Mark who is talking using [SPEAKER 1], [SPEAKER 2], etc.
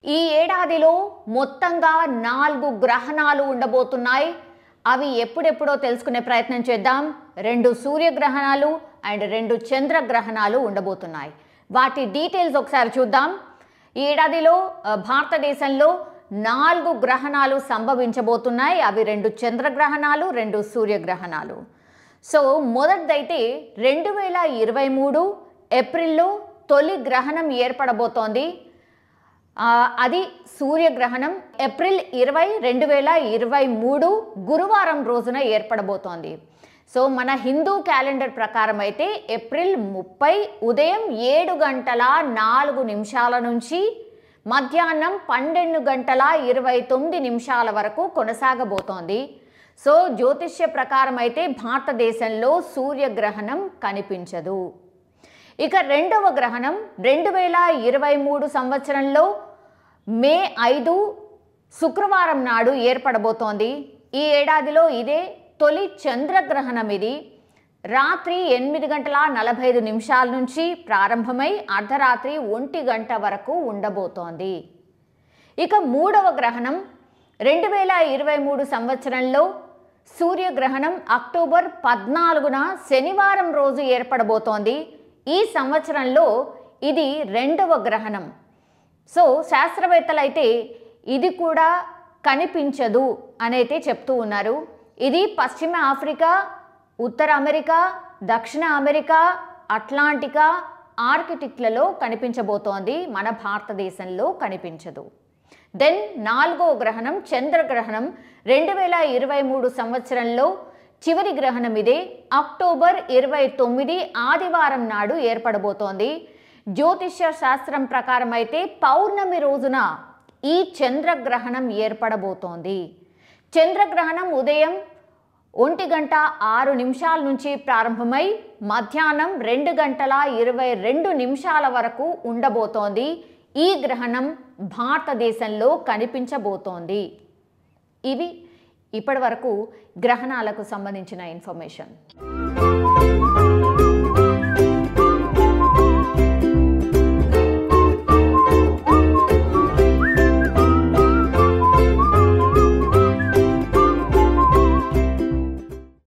[SPEAKER 1] ఈ ఏడాదిలో మొత్తంగా 4 గ్రహణాలు ఉండబోతున్నాయి. అవి ఎప్పుడెప్పుడో తెలుసుకునే ప్రయత్నం చేద్దాం. 2 సూర్యగ్రహణాలు అండ్ 2 చంద్రగ్రహణాలు ఉండబోతున్నాయి. వాటి డీటెయిల్స్ ఒకసారి చూద్దాం. ఈ ఏడాదిలో భారతదేశంలో 4 గ్రహణాలు సంభవించబోతున్నాయి. అవి 2 చంద్రగ్రహణాలు, 2 సూర్యగ్రహణాలు. సో మొదటిదైతే 2023 ఏప్రిల్లో తొలి గ్రహణం ఏర్పడబోతోంది. అది సూర్యగ్రహణం ఏప్రిల్ 20, 2023 గురువారం రోజున ఏర్పడబోతోంది. సో మన హిందూ క్యాలెండర్ ప్రకారం అయితే ఏప్రిల్ 30 ఉదయం 7:04 నుంచి మధ్యాహ్నం 12:29 వరకు కొనసాగబోతోంది. సో జ్యోతిష్య ప్రకారం అయితే భారతదేశంలో సూర్యగ్రహణం కనిపించదు. ఇక రెండవ గ్రహణం 2023 సంవత్సరంలో మే 5 శుక్రవారం నాడు ఏర్పడబోతోంది. ఈ ఏడాదిలో ఇదే తొలి చంద్రగ్రహణం. ఇది రాత్రి 8:45 నుంచి ప్రారంభమై అర్ధరాత్రి 1 గంట వరకు ఉండబోతోంది. ఇక మూడవ గ్రహణం 2023 సంవత్సరంలో సూర్యగ్రహణం అక్టోబర్ 14న శనివారం రోజు ఏర్పడబోతోంది. ఈ సంవత్సరంలో ఇది రెండవ గ్రహణం. సో శాస్త్రవేత్తలైతే ఇది కూడా కనిపించదు అనైతే చెప్తూ ఉన్నారు. ఇది పశ్చిమ ఆఫ్రికా, ఉత్తర అమెరికా, దక్షిణ అమెరికా, అట్లాంటికా, ఆర్కిటిక్లలో కనిపించబోతోంది. మన భారతదేశంలో కనిపించదు. దెన్ నాలుగో గ్రహణం చంద్రగ్రహణం 2023 సంవత్సరంలో చివరి గ్రహణం ఇదే అక్టోబర్ 29 ఆదివారం నాడు ఏర్పడబోతోంది. జ్యోతిష్య శాస్త్రం ప్రకారం అయితే పౌర్ణమి రోజున ఈ చంద్రగ్రహణం ఏర్పడబోతోంది. చంద్రగ్రహణం ఉదయం 1:06 నుంచి ప్రారంభమై మధ్యాహ్నం 2:22 వరకు ఉండబోతోంది. ఈ గ్రహణం భారతదేశంలో కనిపించబోతోంది. ఇవి ఇప్పటి వరకు గ్రహణాలకు సంబంధించిన ఇన్ఫర్మేషన్.